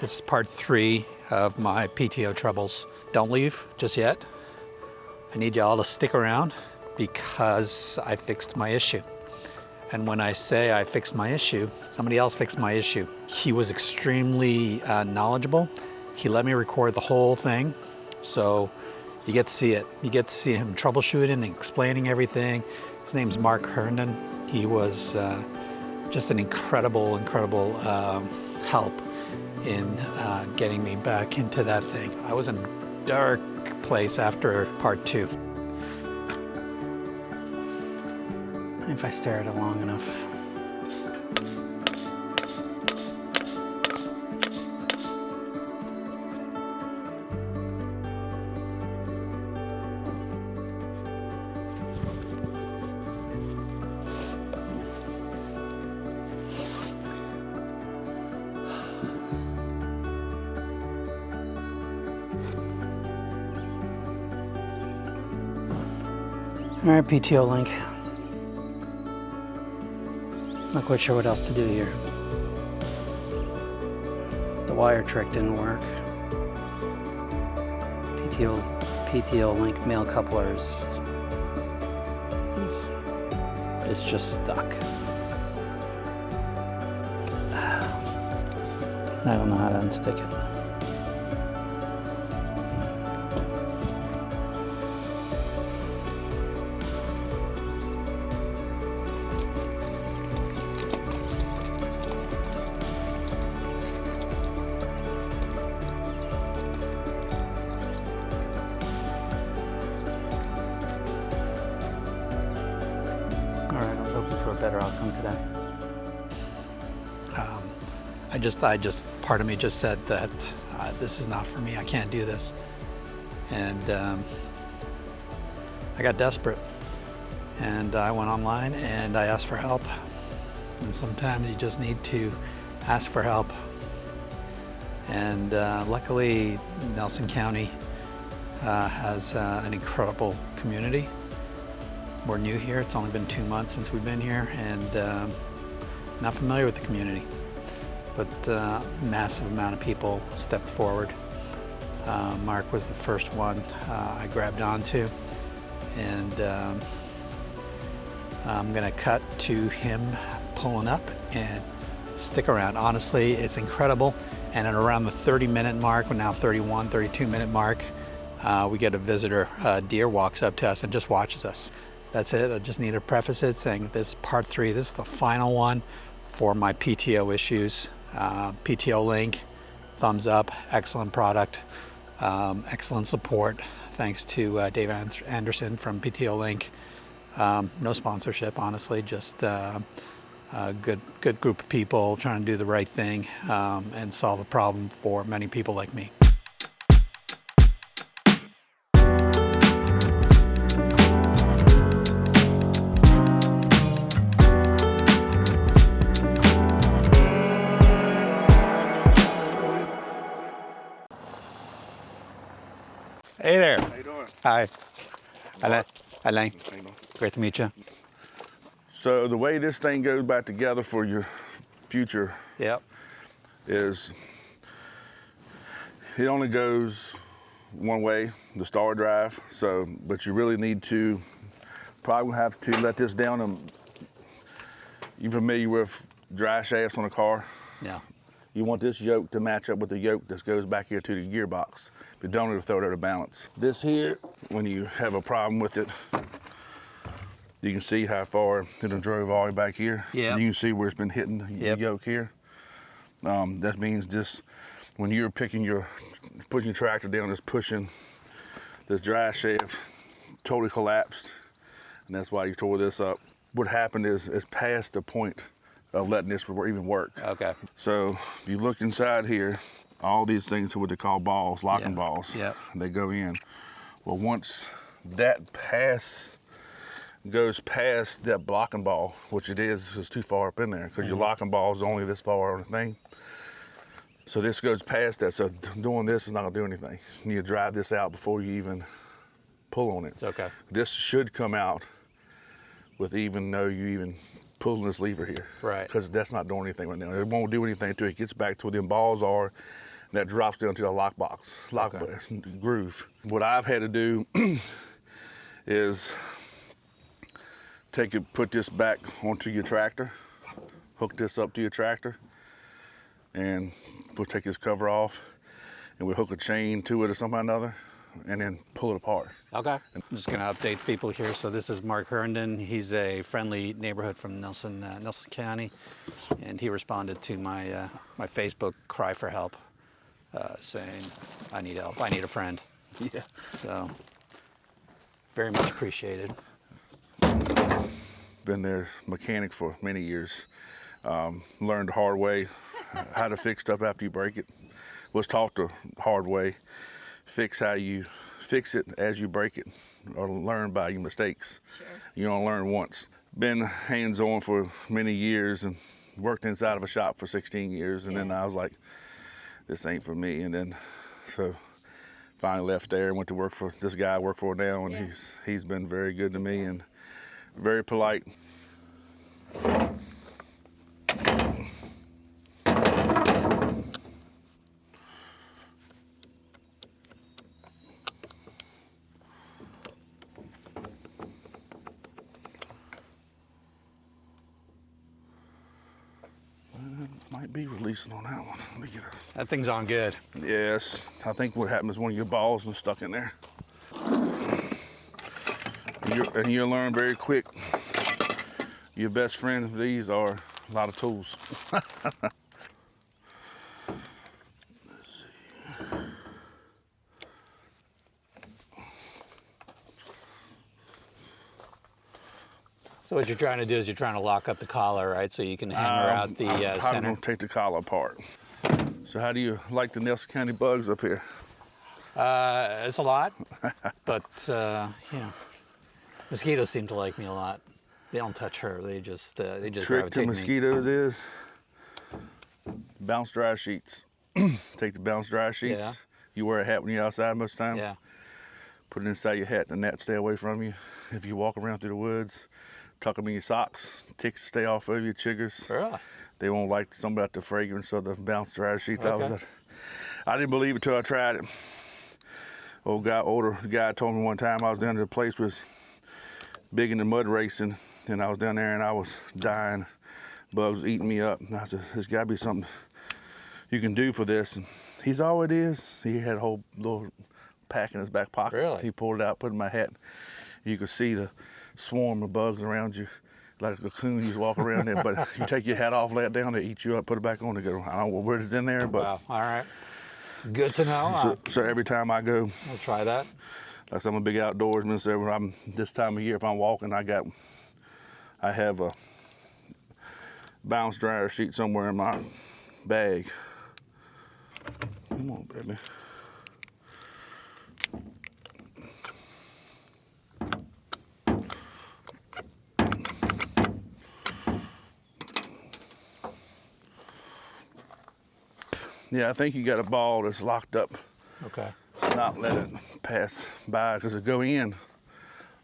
This is part 3 of my PTO troubles. Don't leave just yet. I need you all to stick around because I fixed my issue. And when I say I fixed my issue, somebody else fixed my issue. He was extremely knowledgeable. He let me record the whole thing, so you get to see it. You get to see him troubleshooting and explaining everything. His name's Mark Herndon. He was just an incredible help in getting me back into that thing. I was in a dark place after part 2. If I stare at it long enough. All right, PTO Link. Not quite sure what else to do here. The wire trick didn't work. PTO Link male couplers. It's just stuck. I don't know how to unstick it. For a better outcome today. Part of me just said that this is not for me. I can't do this. And I got desperate. And I went online and I asked for help. And sometimes you just need to ask for help. And luckily, Nelson County has an incredible community. We're new here. It's only been 2 months since we've been here, and not familiar with the community. But a massive amount of people stepped forward. Mark was the first one I grabbed onto, and I'm gonna cut to him pulling up and stick around. Honestly, it's incredible. And at around the 30-minute mark, we're now 32-minute mark, we get a visitor. A deer walks up to us and just watches us. That's it. I just need to preface it saying this is part 3. This is the final one for my PTO issues. PTO Link, thumbs up, excellent product, excellent support. Thanks to Dave Anderson from PTO Link. No sponsorship, honestly, just a good group of people trying to do the right thing and solve a problem for many people like me. Hey there. How you doing? Hi. Alain. How you doing? Great to meet you. So the way this thing goes back together for your future is it only goes one way, the star drive. So, but you really need to probably have to let this down. And you familiar with dry shafts on a car? Yeah. You want this yoke to match up with the yoke that goes back here to the gearbox. If you don't, it'll throw it out of balance. This here, when you have a problem with it, you can see how far it drove all the way back here. Yeah. You can see where it's been hitting the yoke here. That means just when you're putting your tractor down, just pushing this drive shaft, totally collapsed, and that's why you tore this up. What happened is it's past the point of letting this even work. Okay. So if you look inside here, all these things are what they call balls, locking balls. Yep. They go in. Well, once that goes past that locking ball, which it is too far up in there because your locking ball is only this far on the thing. So this goes past that. So doing this is not gonna do anything. You need to drive this out before you even pull on it. Okay. This should come out with even though you even pulling this lever here. Right. Because that's not doing anything right now. It won't do anything to it. It gets back to where them balls are, that drops down to a lock groove. What I've had to do is put this back onto your tractor, hook this up to your tractor, and we'll take this cover off, and we'll hook a chain to it or something or another, and then pull it apart. Okay. I'm just going to update people here. So this is Mark Herndon. He's a friendly neighborhood from Nelson County, and he responded to my my Facebook cry for help, saying, "I need help. I need a friend." Yeah. So very much appreciated. Been their mechanic for many years. Learned the hard way how to fix stuff after you break it. Was taught the hard way. Fix it as you break it, or learn by your mistakes. Sure. You don't learn once. Been hands-on for many years and worked inside of a shop for 16 years, and then I was like, this ain't for me. And then so finally left there and went to work for this guy I work for now, and he's been very good to me and very polite. Might be releasing on that one. Let me get her. That thing's on good. Yes, I think what happened is one of your balls was stuck in there. And you'll learn very quick. Your best friend of these are a lot of tools. Let's see. So what you're trying to do is you're trying to lock up the collar, right? So you can hammer out the I'm center. going to take the collar apart. So how do you like the Nelson County bugs up here? It's a lot, but you know, mosquitoes seem to like me a lot. They don't touch her. They just Trick to gravitate mosquitoes is bounce dry sheets. Take the bounce dry sheets. Yeah. You wear a hat when you're outside most of the time. Yeah. Put it inside your hat. The gnats stay away from you. If you walk around through the woods, tuck them in your socks. Ticks stay off of you. Chiggers. Really? They won't like something about the fragrance of the bounce dry sheets. Okay. I didn't believe it till I tried it. Older guy told me one time I was down at a place was big into mud racing, and I was down there and I was dying. Bugs eating me up. And I said, there's got to be something you can do for this. And he's all it is. He had a whole little pack in his back pocket. Really? He pulled it out, put it in my hat. You could see the swarm of bugs around you. Like a cocoon, you just walk around there, but you take your hat off, lay it down, they eat you up, put it back on, they go, I don't know what it's in there, but. Wow, all right. Good to know. So every time I go, I'll try that. like I'm a big outdoorsman, so I'm this time of year, if I'm walking, I have a bounce dryer sheet somewhere in my bag. Come on, baby. Yeah, I think you got a ball that's locked up. Okay. So not let it pass by, because it go in,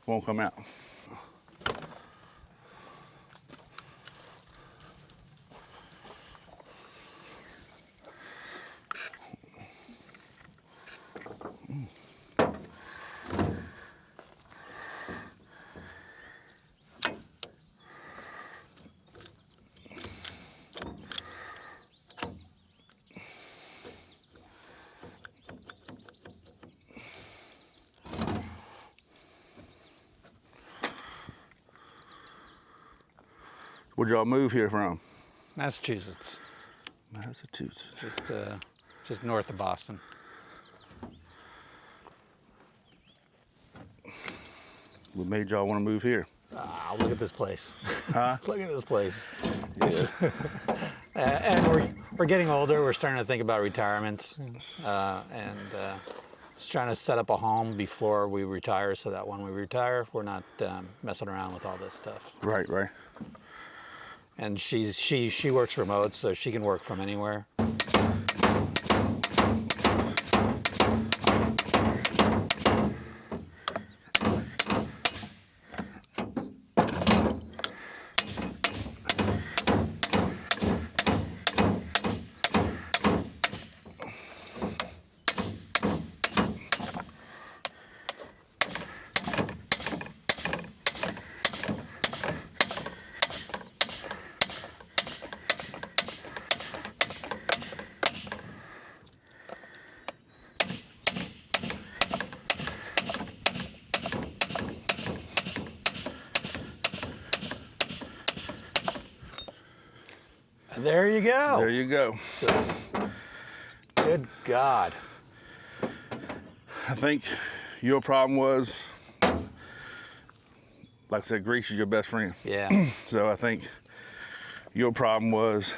won't come out. Where'd y'all move here from? Massachusetts. Massachusetts. Just north of Boston. What made y'all want to move here? Look at this place. Huh? Look at this place. And we're getting older. We're starting to think about retirement, and just trying to set up a home before we retire, so that when we retire, we're not messing around with all this stuff. Right, right. And she works remote, so she can work from anywhere. There you go. There you go. So, good God. I think your problem was, like I said, grease is your best friend. Yeah. So I think your problem was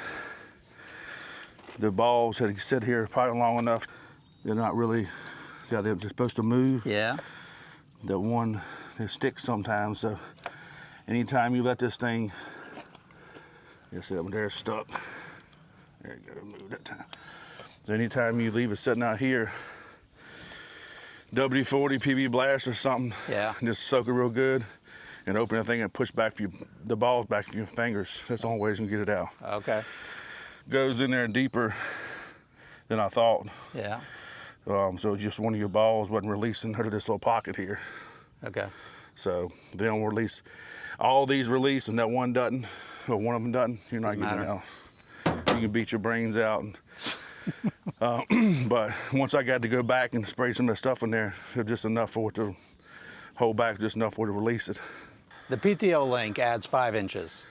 the balls had sit here probably long enough. They're not really, yeah, they're just supposed to move. Yeah. That one, they stick sometimes. So anytime you let this thing, you see up there it's stuck. There you go, move that time. So anytime you leave it sitting out here, WD-40 PB blast or something, Yeah. just soak it real good and open the thing and push back the balls back from your fingers. That's the only way you can get it out. Okay. Goes in there deeper than I thought. Yeah. So just one of your balls wasn't releasing out of this little pocket here. Okay. So they don't release. All these release and that one doesn't, or one of them doesn't, you're not getting it out. You can beat your brains out. And, but once I got to go back and spray some of the stuff in there, it was just enough for it to hold back, just enough for it to release it. The PTO Link adds 5 inches.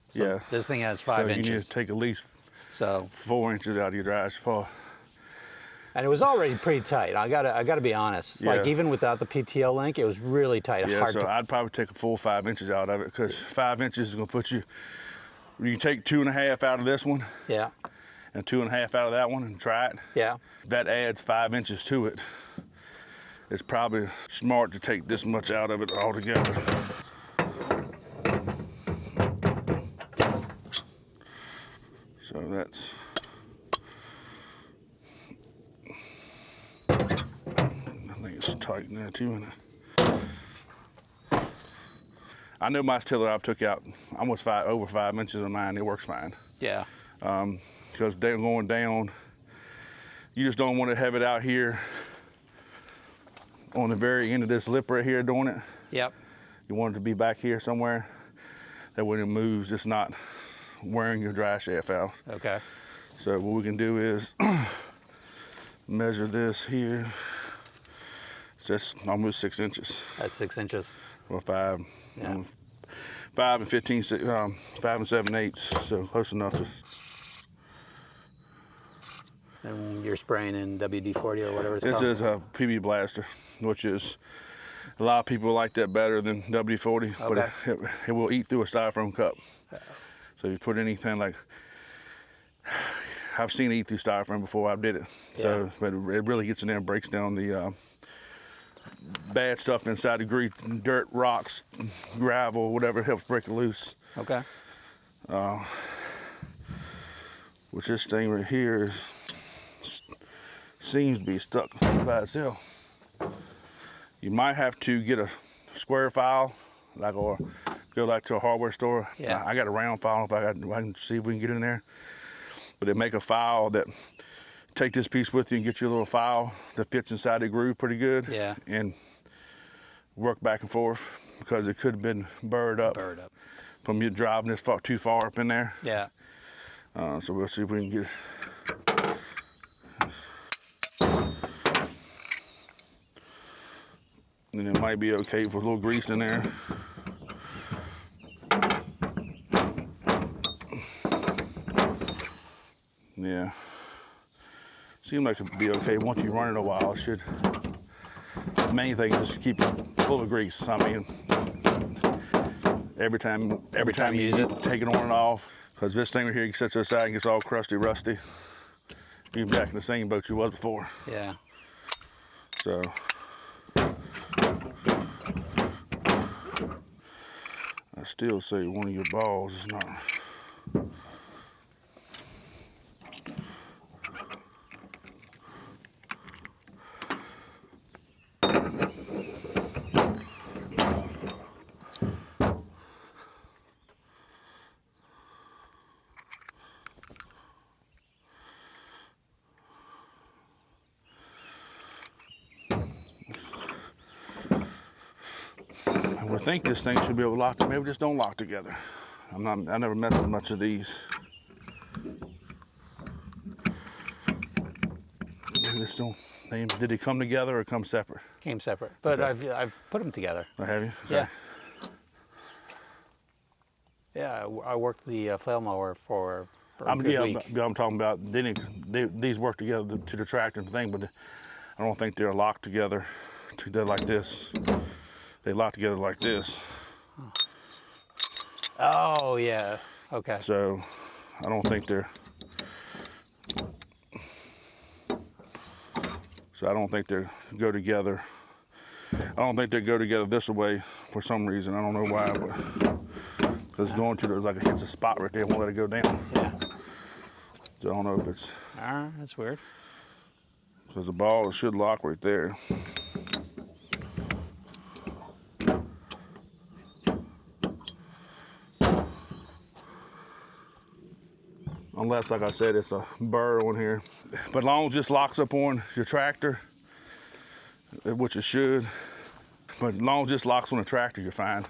So Yeah. this thing adds 5 inches. You need to take at least So 4 inches out of your dry spot. And it was already pretty tight. I gotta be honest. Yeah. Like even without the PTO Link, it was really tight. Yeah, hard so to... I'd probably take a full 5 inches out of it, because 5 inches is gonna put you, you can take 2.5 out of this one Yeah. and 2.5 out of that one and try it. Yeah. That adds 5 inches to it. It's probably smart to take this much out of it altogether. So that's, I think it's tight in there too, isn't it? I know my tiller I've took out almost over 5 inches of mine. It works fine. Yeah. Because they're going down. You just don't want to have it out here on the very end of this lip right here doing it. Yep. You want it to be back here somewhere. That when it moves, it's not wearing your dry shaft out. Okay. So what we can do is measure this here. It's just almost 6 inches. That's 6 inches. Or 5. Yeah. 5 and 15, 5 and 7/8. So close enough to. And you're spraying in WD-40 or whatever it's This called? is a PB blaster, which is, a lot of people like that better than WD-40, Okay. but it will eat through a styrofoam cup. So if you put anything like, I've seen it eat through styrofoam before I did it. So, but it really gets in there and breaks down the bad stuff inside the grease, dirt, rocks, gravel, whatever, it helps break it loose. Okay. Which this thing right here seems to be stuck by itself. You might have to get a square file, like, or go like to a hardware store. Yeah. I got a round file. If I can see if we can get in there. But they make a file that, take this piece with you and get your little file that fits inside the groove pretty good. Yeah. And work back and forth, because it could have been burred up. Burred up. From you driving this too far up in there. Yeah. So we'll see if we can get. And it might be okay with a little grease in there. Yeah. Seems like it'd be okay once you run it a while. It should. The main thing is to keep it full of grease. I mean, every time you use it, take it on and off. Because this thing right here sits aside and gets all crusty, rusty. You're back in the same boat you was before. Yeah. So. I still say one of your balls is not. I would think this thing should be able to lock, maybe just don't lock together. I never messed with much of these. Maybe just don't, did they come together or come separate? Came separate, but Okay. I've put them together. Oh, have you? Okay. Yeah. Yeah, I worked the flail mower for for a good week. I'm talking about these work together to the tractor and thing, but I don't think they're locked together. They're like this. They lock together like this. Oh yeah. Okay. So I don't think they're. So I don't think they go together. I don't think they go together this way for some reason. I don't know why, but because going to there's like it hits a spot right there, won't let it go down. Yeah. So I don't know if it's. All right, that's weird. Because the ball should lock right there. Unless, like I said, it's a burr on here. But as long as this locks up on your tractor, which it should, but as long as this locks on the tractor, you're fine.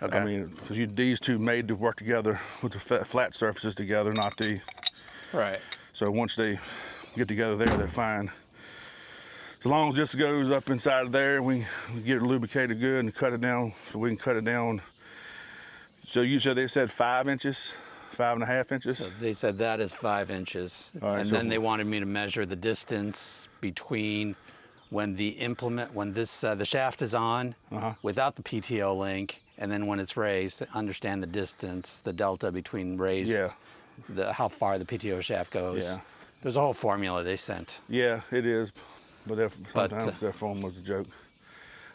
Okay. I mean, because these two made to work together with the flat surfaces together, not the. Right. So once they get together there, they're fine. As long as this goes up inside of there, we get it lubricated good and cut it down, so we can cut it down. So you said they said 5 inches? 5.5 inches? So they said that is 5 inches. All right, and so then they wanted me to measure the distance between when the the shaft is on without the PTO link, and then when it's raised, understand the distance, the delta between raised, how far the PTO shaft goes. Yeah. There's a whole formula they sent. Yeah, it is, but sometimes their form was a joke.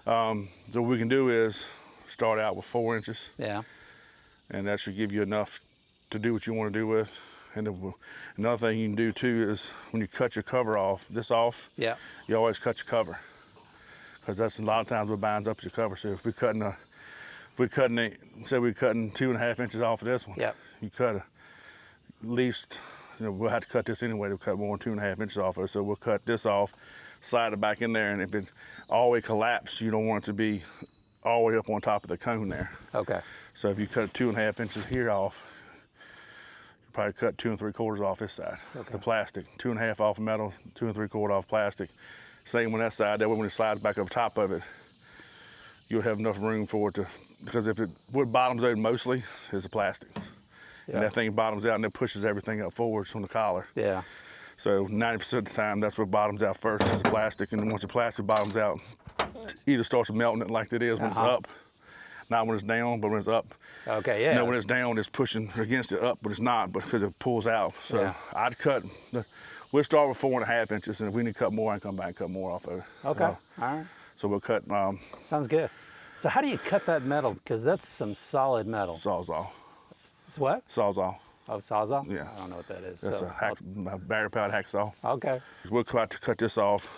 So what we can do is start out with 4 inches. Yeah. And that should give you enough to do what you want to do with. And another thing you can do too is when you cut your cover off, yeah, you always cut your cover, because that's a lot of times what binds up your cover. So if we're cutting say we're cutting 2.5 inches off of this one, yeah, you cut at least, we'll have to cut this anyway to cut more than 2.5 inches off of it. So we'll cut this off, slide it back in there, and if it all the way collapsed, you don't want it to be all the way up on top of the cone there. Okay. So if you cut 2.5 inches here off, you probably cut 2 3/4 off this side. Okay. The plastic, 2.5 off metal, 2 3/4 off plastic. Same on that side. That way when it slides back over top of it, you'll have enough room for it to, because what bottoms out mostly is the plastic. Yeah. And that thing bottoms out and it pushes everything up forwards on the collar. Yeah. So 90% of the time, that's what bottoms out first is the plastic. And then once the plastic bottoms out, either starts melting it like it is when it's up. Not when it's down, but when it's up. Okay, yeah. When it's down, it's pushing against it up, but it's not, because it pulls out. So yeah. We'll start with 4.5 inches, and if we need to cut more, I can come back and cut more off of it. Okay, all right. So we'll cut. Sounds good. So how do you cut that metal? Because that's some solid metal. Sawzall. It's what? Sawzall. Oh, Sawzall? Yeah. I don't know what that is. That's a battery-powered hacksaw. Okay. We'll cut this off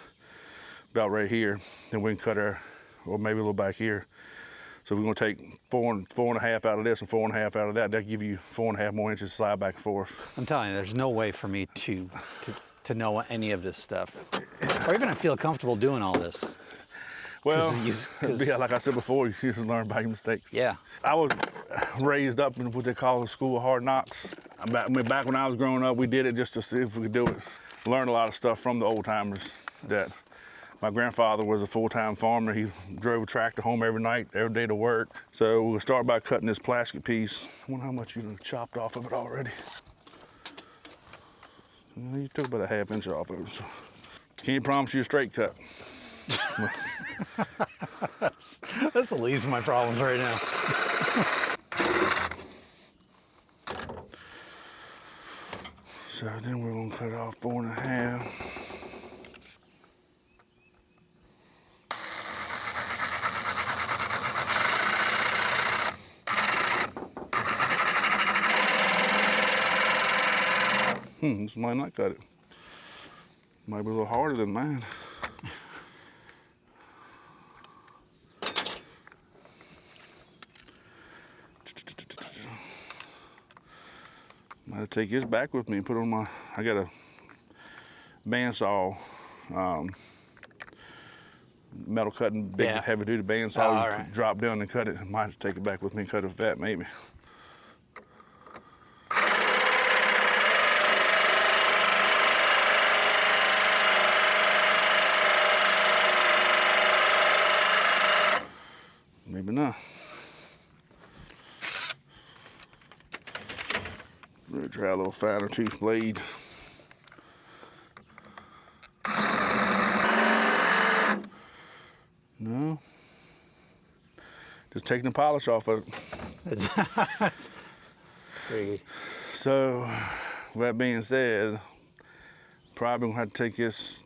about right here, then we can cut or maybe a little back here. So we're going to take 4.5 out of this and 4.5 out of that. That'll give you 4.5 more inches to slide back and forth. I'm telling you, there's no way for me to know any of this stuff, or even to feel comfortable doing all this. Well, yeah, like I said before, you just learn by your mistakes. Yeah. I was raised up in what they call the school of hard knocks. Back when I was growing up, we did it just to see if we could do it. Learned a lot of stuff from the old timers. That my grandfather was a full-time farmer. He drove a tractor home every night, every day to work. So we'll start by cutting this plastic piece. I wonder how much you chopped off of it already. You took about 1/2 inch off of it. So can't promise you a straight cut. That's the least of my problems right now. So then we're gonna cut off 4.5. This might not cut it. Might be a little harder than mine. Might have to take this back with me and put it on I got a bandsaw, metal cutting, big heavy duty bandsaw. You can drop down and cut it. I might have to take it back with me and cut it with that maybe. Maybe not. Very Try a little finer tooth blade. No. Just taking the polish off of it. Pretty. So, with that being said, probably gonna have to take this.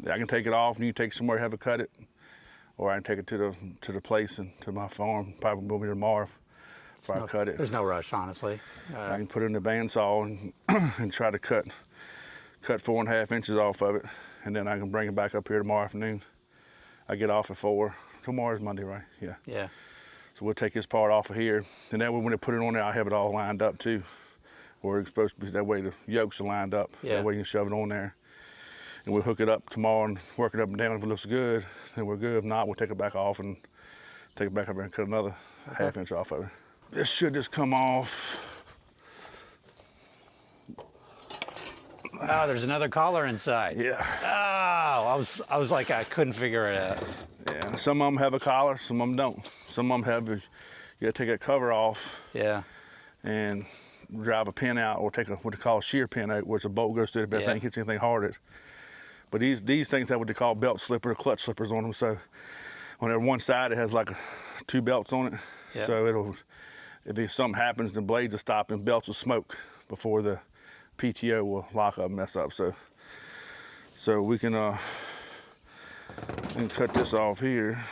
I can take it off and you take it somewhere, have it cut it, or I can take it to the place and to my farm. Probably will be tomorrow before I cut it. There's no rush, honestly. I can put it in the bandsaw and, and try to cut 4.5 inches off of it, and then I can bring it back up here tomorrow afternoon. I get off at 4. Tomorrow's Monday, right? Yeah. Yeah. So we'll take this part off of here, and that way when they put it on there, I have it all lined up too, where it's supposed to be. That way the yokes are lined up. Yeah. That way you can shove it on there, and we'll hook it up tomorrow and work it up and down. If it looks good, then we're good. If not, we'll take it back off and take it back up here and cut another 1/2 inch off of it. This should just come off. Oh, there's another collar inside. Yeah. Oh, I was like, I couldn't figure it out. Yeah. Some of them have a collar, some of them don't. Some of them have. You gotta take that cover off. Yeah. And drive a pin out, or take what they call a shear pin out, where it's a bolt goes through it, but Yeah. it hits anything hard. But these things have what they call belt slipper or clutch slippers on them. So on one side it has like 2 belts on it. Yeah. So if something happens, the blades will stop and belts will smoke before the PTO will lock up and mess up. So we can cut this off here.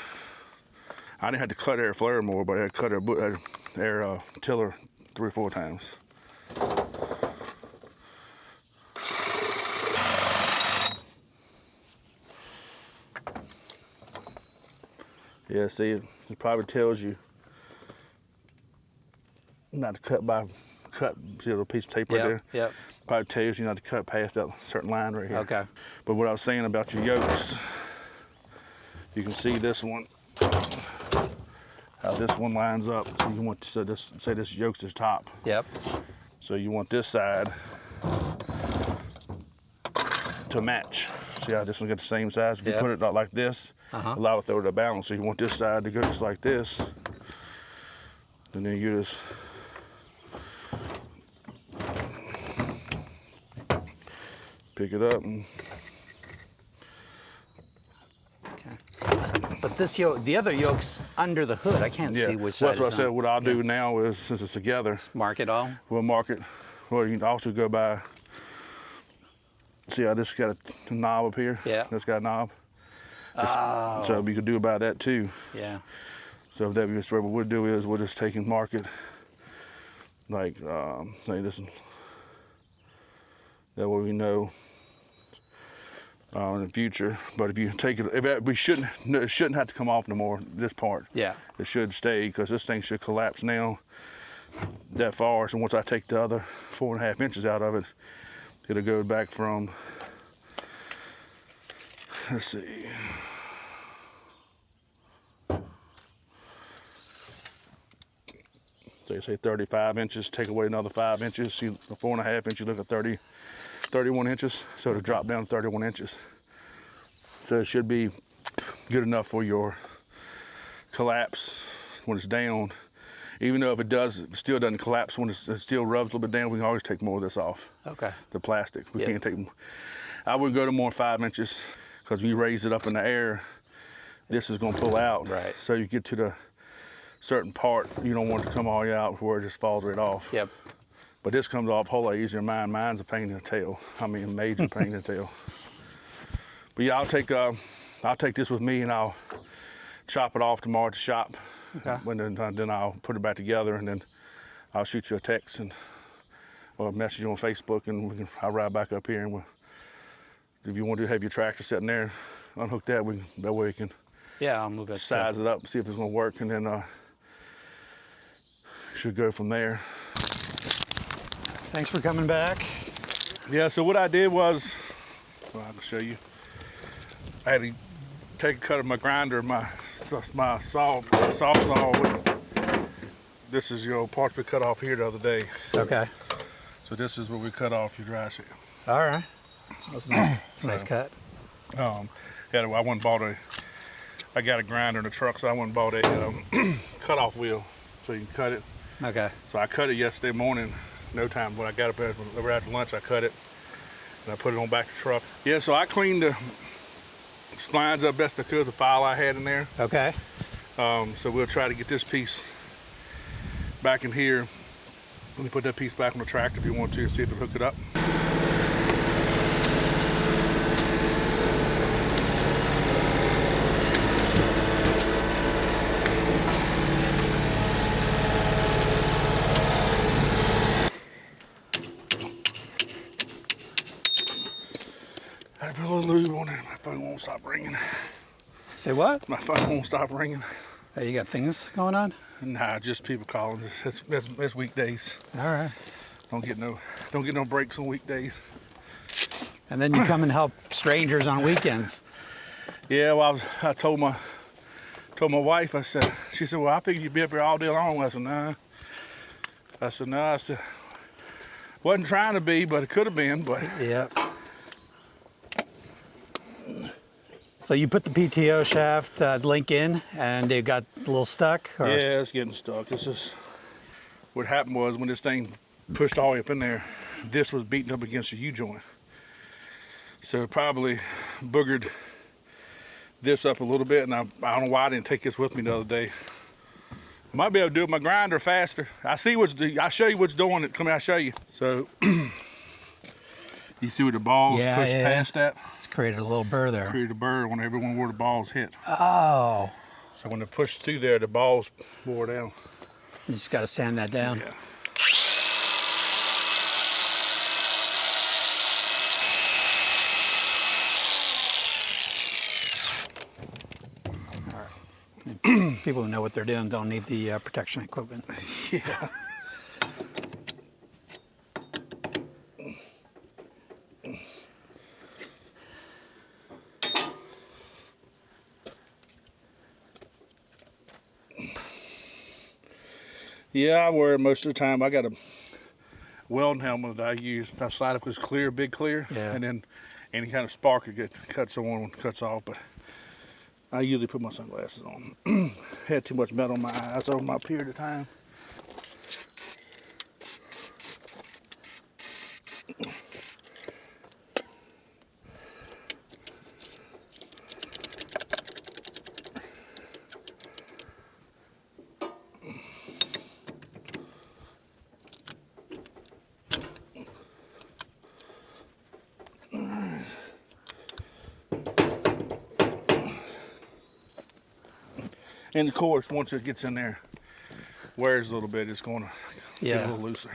I didn't have to cut air flare more, but I had to cut air tiller 3 or 4 times. Yeah, see, it probably tells you not to see a little piece of tape right there? Yep. Probably tells you not to cut past that certain line right here. Okay. But what I was saying about your yokes, you can see this one, how this one lines up. So you want to say this yoke's is top. Yep. So you want this side to match. See how this one got the same size? If you put it out like this, allow it to throw it a balance. So you want this side to go just like this. And then you just pick it up and But this yoke, the other yoke's under the hood. I can't see which side. That's what I said. What I'll do now is, since it's together, mark it all. we'll mark it. Well, you can also go by. See how this got a knob up here? Yeah. This got a knob. Oh. So you could do about that too. Yeah. So what we'll do is we'll just take and mark it like say this. That way we know in the future. But if you take it, it shouldn't have to come off no more. This part. Yeah. It should stay, because this thing should collapse now that far. So once I take the other 4.5 inches out of it, it'll go back from, let's see, so you say 35 inches, take away another 5 inches, see the 4.5 inches, you look at 31 inches, so it'll drop down to 31 inches. So it should be good enough for your collapse when it's down. Even though if it still doesn't collapse when it still rubs a little bit down, we can always take more of this off. Okay. The plastic. We can't take. I wouldn't go to more than 5 inches, because you raise it up in the air, this is going to pull out. Right. So you get to the certain part, you don't want it to come all the way out where it just falls right off. Yep. But this comes off a whole lot easier. Mine's a pain in the tail. I mean, a major pain in the tail. But yeah, I'll take this with me and I'll chop it off tomorrow at the shop. Okay. And then I'll put it back together, and then I'll shoot you a text or a message on Facebook, and I'll ride back up here, and if you want to have your tractor sitting there, unhook that. That way you can Yeah, I'll move it. size it up, see if it's going to work, and then should go from there. Thanks for coming back. Yeah. So what I did was, well, I can show you. I had to take a cut of my grinder, my sawzall. This is your parts we cut off here the other day. Okay. So this is where we cut off your dry shell. All right. That's nice. That's a nice cut. I got a grinder in the truck, so I went and bought a cut-off wheel so you can cut it. Okay. So I cut it yesterday morning, no time. When I got up over after lunch, I cut it and I put it on back to the truck. Yeah, so I cleaned the splines up best I could, the file I had in there. Okay. So we'll try to get this piece back in here. Let me put that piece back on the tractor if you want to, see if it'll hook it up. I put a little lube on it. My phone won't stop ringing. Say what? My phone won't stop ringing. Hey, you got things going on? Nah, just people calling. That's weekdays. All right. Don't get no breaks on weekdays. And then you come and help strangers on weekends. Yeah, well, I told my wife. She said, well, I figured you'd be up here all day long. I said, nah. I said, wasn't trying to be, but it could have been. But yeah. So you put the PTO shaft link in, and it got a little stuck? Or? Yeah, it's getting stuck. This is what happened was when this thing pushed all the way up in there, this was beating up against the U-joint. So it probably boogered this up a little bit, and I don't know why I didn't take this with me the other day. Might be able to do it with my grinder faster. I'll show you what's doing it. Come here, I'll show you. So you see where the balls push past that? It's created a little burr there. Created a burr whenever where the balls hit. Oh. So when they pushed through there, the balls wore down. You just got to sand that down. Yeah. People who know what they're doing don't need the protection equipment. Yeah. Yeah, I wear it most of the time. I got a welding helmet that I use. I slide up this clear, big clear, and then any kind of spark it cuts on, cuts off. But I usually put my sunglasses on. Had too much metal in my eyes over my period of time. And of course, once it gets in there, wears a little bit, it's going to get a little looser.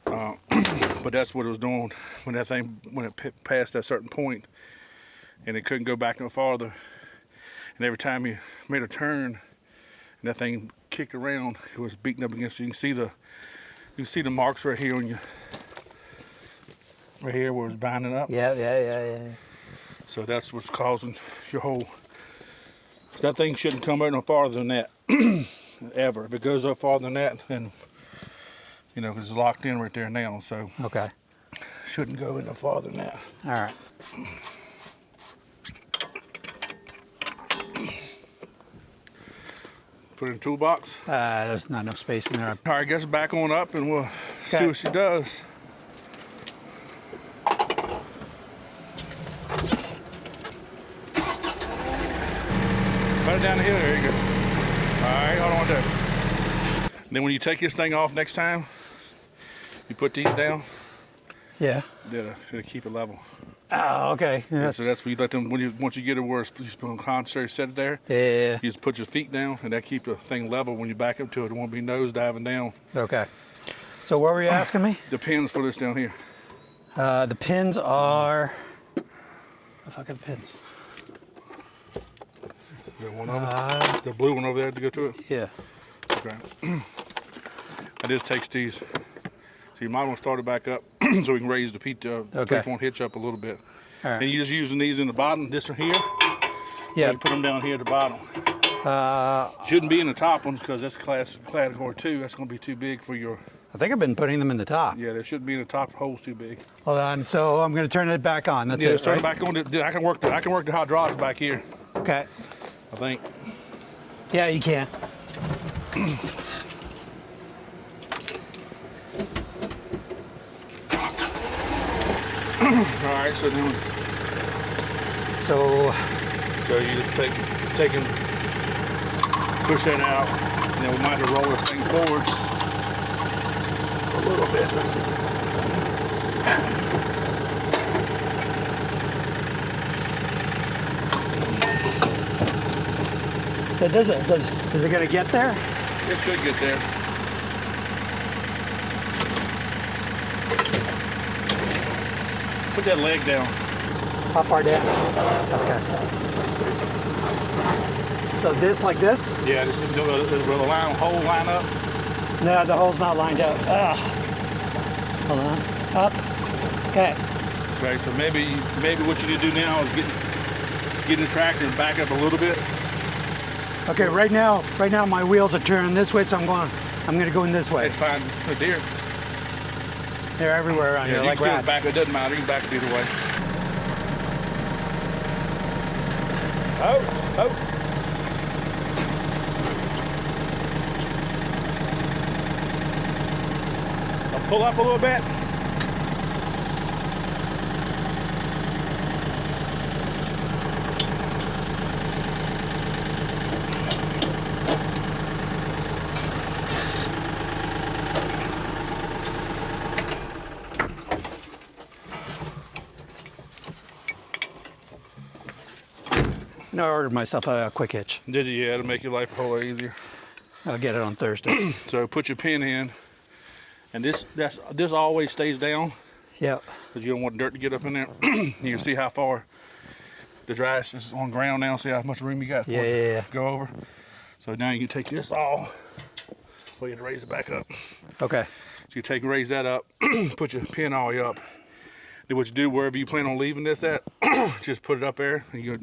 But that's what it was doing when it passed that certain point, and it couldn't go back no farther. And every time you made a turn, and that thing kicked around, it was beating up against you. You can see the marks right here on you, right here where it's binding up. Yeah. So that's what's causing your whole. That thing shouldn't come out no farther than that, ever. If it goes up farther than that, then, you know, 'cause it's locked in right there now, so. Okay. Shouldn't go in no farther than that. All right. Put it in the toolbox. There's not enough space in there. All right, get it back on up and we'll see what she does. Put it down the hill, there you go. All right, hold on there. Then when you take this thing off next time, you put these down. Yeah. It'll keep it level. Oh, okay. Yeah, so that's what you let them, once you get it where it's on concentrate, set it there. Yeah. You just put your feet down and that keeps the thing level when you back up to it. It won't be nose diving down. Okay. So what were you asking me? The pins for this down here. The pins are, the fuck are the pins? Is there one of them? The blue one over there to go to it? Yeah. Okay. I just takes these. So you might want to start it back up so we can raise the PTO. Okay. It won't hitch up a little bit. All right. And you're just using these in the bottom, this one here. Yeah. You put them down here at the bottom. Shouldn't be in the top ones because that's category 2. That's going to be too big for your. I think I've been putting them in the top. Yeah, they shouldn't be in the top. Hole's too big. Hold on. So I'm going to turn it back on. That's it. Turn Right? it back on. I can work the hydraulics back here. Okay. I think. Yeah, you can. right, so then So you just take and push that out, and then we might have to roll this thing forwards a little bit. Let's see. So does it gonna get there? It should get there. Put that leg down. How far down? Okay. So this like this? Yeah, just will the hole line up? No, the hole's not lined up. Ugh. Hold on. Up. Okay. Okay, so maybe what you need to do now is get the tractor and back up a little bit. Okay, right now my wheels are turning this way, so I'm gonna go in this way. It's fine. A deer. They're everywhere around here, you like can rats. back. It doesn't matter. You can back it either way. Oh. I'll pull up a little bit. I ordered myself a quick hitch. Did you? Yeah, to make your life a whole lot easier. I'll get it on Thursday. So put your pin in, and this always stays down Yeah. because you don't want dirt to get up in there. You can see how far the dry is on ground now. See how much room you got for it Yeah. to go over. So now you can take this off. Well, you have to raise it back up. Okay. So you take and raise that up, put your pin all the way up. Then what you do, wherever you plan on leaving this at, just put it up there, and you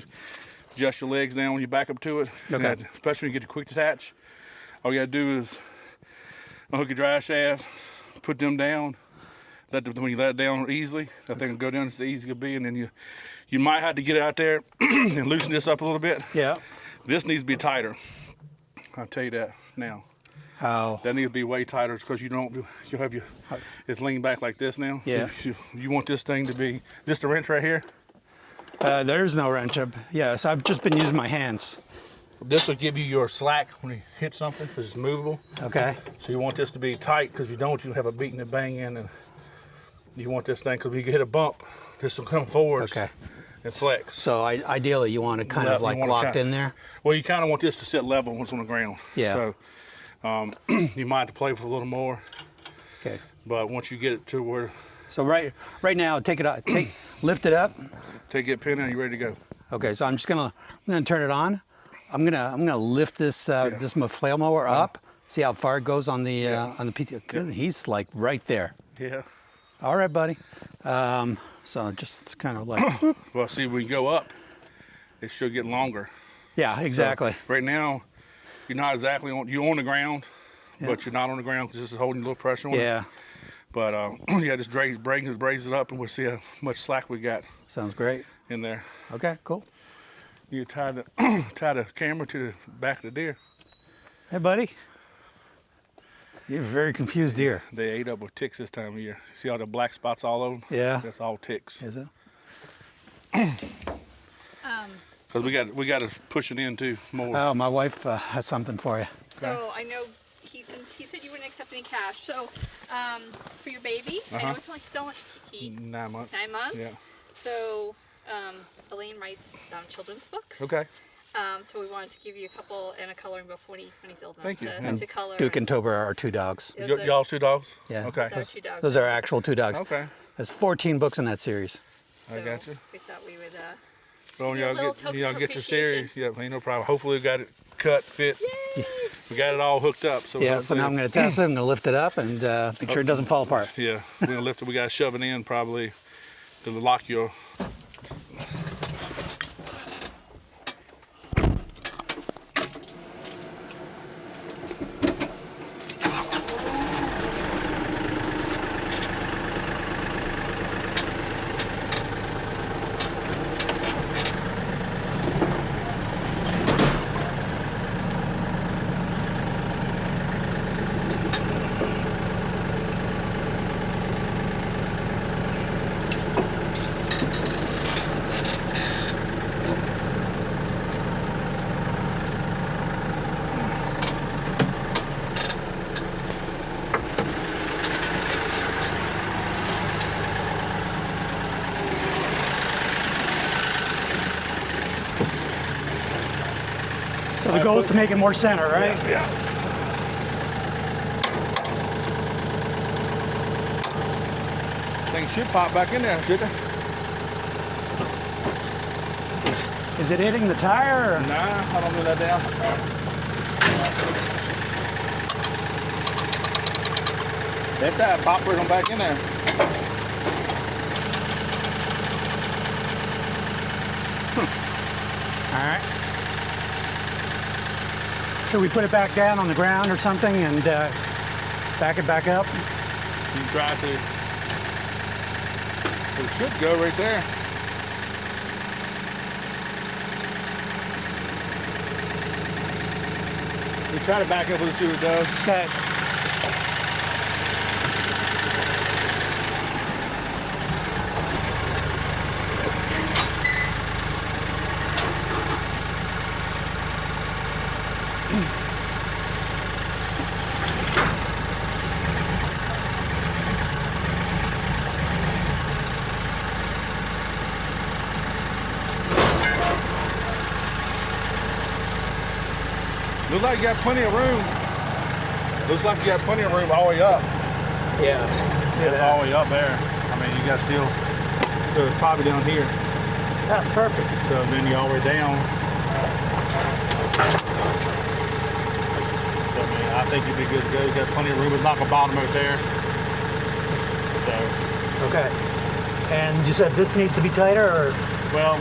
adjust your legs down when you back up to it. Okay. And especially when you get the quick detach, all you gotta do is unhook your drive shaft, put them down. When you let it down easily, that thing will go down as easy as it can be, and then you might have to get it out there and loosen this up a little bit. Yeah. This needs to be tighter. I'll tell you that now. How? That needs to be way tighter because you'll have it's leaned back like this now. Yeah. So you want this thing to be, this the wrench right here? There's no wrench up. Yeah, so I've just been using my hands. This will give you your slack when you hit something because it's movable. Okay. So you want this to be tight because you don't, you'll have a beating and bang in, and you want this thing, because when you hit a bump, this will come forward. Okay. And flex. So ideally you want it kind of like locked in there? Well, you kind of want this to sit level when it's on the ground. Yeah. So you might have to play with it a little more. Okay. But once you get it to where... So right now, take it out, lift it up. Take that pin and you're ready to go. Okay, so I'm gonna turn it on. I'm gonna lift this this flail mower up. See how far it goes on the PTO. Good, he's like right there. Yeah. All right, buddy. So just kind of like. Whoop. Well, see, when you go up, it should get longer. Yeah, exactly. So right now, you're not exactly you're on the ground, but you're not on the ground because this is holding a little pressure on it. Yeah. But yeah, just brace it up, and we'll see how much slack we got. Sounds great. In there. Okay, cool. You tie the camera to the back of the deer. Hey, buddy. You're a very confused deer. They ate up with ticks this time of year. See all the black spots all over them? Yeah. That's all ticks. Is it? Because we got to push it in too more. Oh, my wife has something for you. So I know he said you wouldn't accept any cash. So for your baby, I know it's only 9 months. 9 months. Yeah. So Elaine writes children's books. Okay. So we wanted to give you a couple and a coloring book when he's old enough Thank you. to color. Duke and Tober are our two dogs. Y'all's two dogs? Yeah. Okay. Those are our two dogs. Those are actual two dogs. Okay. There's 14 books in that series. I got you. We thought we would. Well, give you a little token y'all of get the appreciation. series. Yeah, ain't no problem. Hopefully we got it cut, fit. Yay! We got it all hooked up. So Yeah, so now I'm going to test it. I'm going to lift it up and make sure it doesn't fall apart. Yeah, we're going to lift it. We got to shove it in probably to lock your... So the goal is to make it more center, right? Yeah. Thing should pop back in there, shouldn't it? Is it hitting the tire? Or? Nah, I don't do that down. That's how it popped right on back in there. All right. Should we put it back down on the ground or something and back it back up? You can try to. It should go right there. We try to back up and see what it does. Okay. Looks like you got plenty of room. Looks like you got plenty of room all the way up. Yeah. It's all the way up there. I mean, you got still, so it's probably down here. That's perfect. So then you all the way down. So, I mean, I think you'd be good to go. You got plenty of room. It's not the bottom right there. So. Okay. And you said this needs to be tighter, or? Well,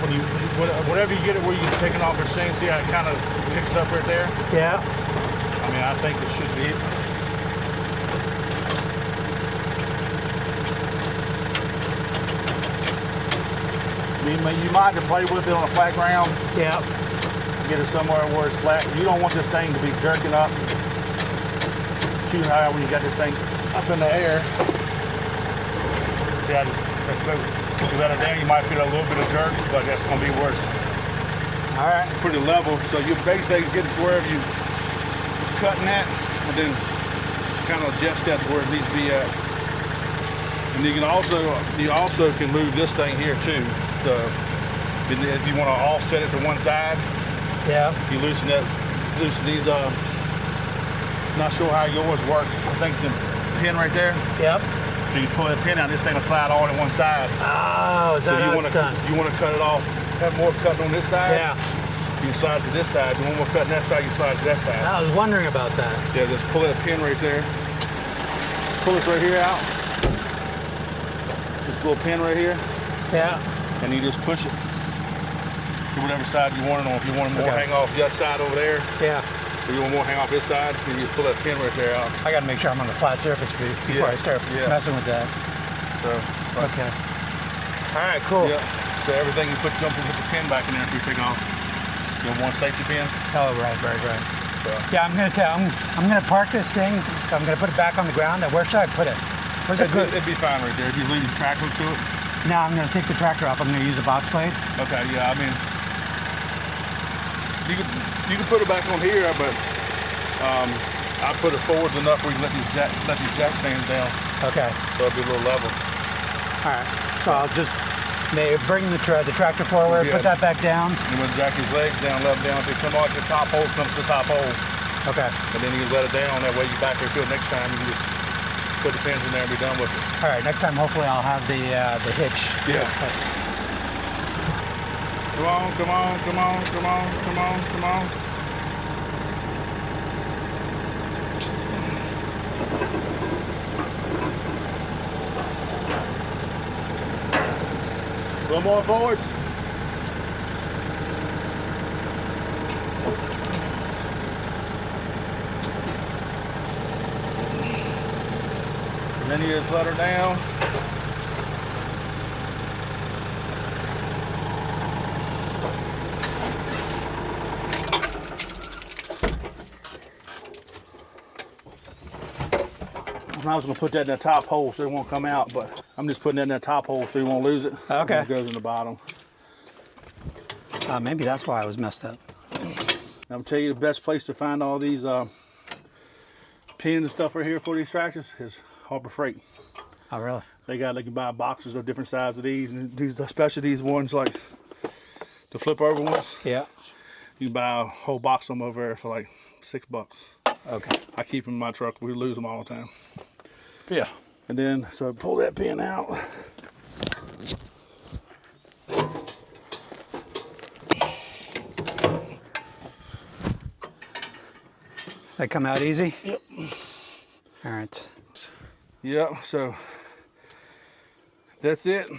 whenever you get it where you're taking off your seam, see how it kind of picks it up right there? Yeah. I mean, I think it should be. I mean, you might have to play with it on a flat ground. Yeah. Get it somewhere where it's flat. You don't want this thing to be jerking up too high when you got this thing up in the air. See how you let it down, you might feel a little bit of jerk, but that's going to be worse. All right. Pretty level, so you basically get it to wherever you cutting at, and then kind of adjust that to where it needs to be at. And you also can move this thing here too. So if you want to offset it to one side, Yeah. you loosen these. Not sure how yours works. I think it's the pin right there. Yep. So you pull that pin out, this thing will slide all to one side. Oh, is that So how it's done? you want to cut it off, have more cutting on this side. Yeah. You slide to this side. You want more cutting that side, you slide to that side. I was wondering about that. Yeah, just pull that pin right there. Pull this right here out. This little pin right here. Yeah. And you just push it to whatever side you want it on. If you want more Okay. hang off that side over there, Yeah. or you want more hang off this side, then you just pull that pin right there out. I got to make sure I'm on the flat surface before Yeah. I start Yeah. messing with that. So, Okay. All right, cool. yeah. So everything you put the pin back in there if you take off. You want one safety pin? Oh, right. So, Yeah, I'm gonna park this thing. So I'm gonna put it back on the ground. Where should I put it? Where's it good? it'd be fine right there. If you leave the track hook to it. No, I'm gonna take the tractor off. I'm gonna use a box blade. Okay, yeah, I mean, you can put it back on here, but I put it forwards enough where you can let these jack stands down, Okay. so it'll be a little level. All right. So I'll just maybe bring the tractor forward, Yeah. put that back down. And when jack his legs down, let them down. If they come off the top hole, comes to the top hole, Okay. and then you let it down. That way you back there to it next time. You can just put the pins in there and be done with it. All right. Next time, hopefully, I'll have the hitch. Yeah. Come on, come on, come on, come on, come on, come on. A little more forwards. And then you just let her down. I was going to put that in the top hole so it won't come out, but I'm just putting it in that top hole so you won't lose it. Okay. It goes in the bottom. Maybe that's why I was messed up. I'll tell you the best place to find all these pins and stuff right here for these tractors is Harbor Freight. Oh, really? They can buy boxes of different sizes of these, and these, especially these ones like the flip over ones. Yeah. You can buy a whole box of them over there for like $6. Okay. I keep them in my truck. We lose them all the time. Yeah. And then, so pull that pin out. That come out easy? Yep. All right. Yep, so that's it.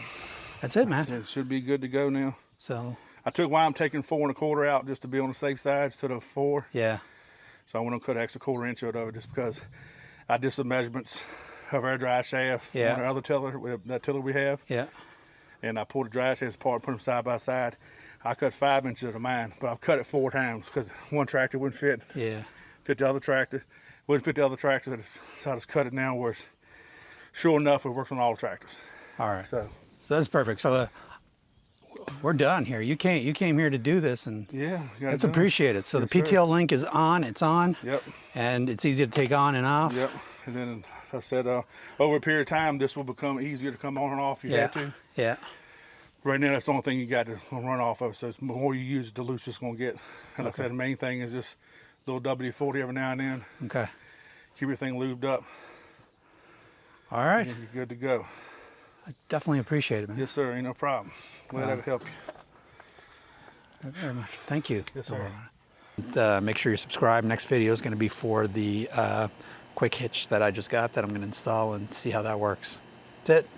That's it, man. It should be good to go now. So, I took why I'm taking 4 1/4 out just to be on the safe side instead of 4. yeah. So I want to cut an extra 1/4 inch out of it just because I did some measurements of our dry shaft Yeah. on our other tiller, that tiller we have. Yeah. And I pulled the dry shafts apart, put them side by side. I cut 5 inches of mine, but I've cut it 4 times because one tractor wouldn't fit the other tractor. Wouldn't fit the other tractor, so I just cut it now where it's, sure enough, it works on all the tractors. All right. So That's perfect. So we're done here. You came here to do this, and yeah, that's appreciated. So Yes, the PTO sir. link is on. It's on. Yep. And it's easy to take on and off. Yep. And then I said, over a period of time, this will become easier to come on and off. You Yeah. have to. Yeah. Right now, that's the only thing you got to run off of. So it's the more you use, the looser it's going to get. And like I said, the main thing is just a little WD-40 every now and then. Okay. Keep everything lubed up. All right. And you're good to go. I definitely appreciate it, man. Yes, sir. Ain't no problem. Glad I could help you. Very much. Thank you. Yes, sir. Make sure you subscribe. Next video is going to be for the quick hitch that I just got that I'm going to install and see how that works. That's it.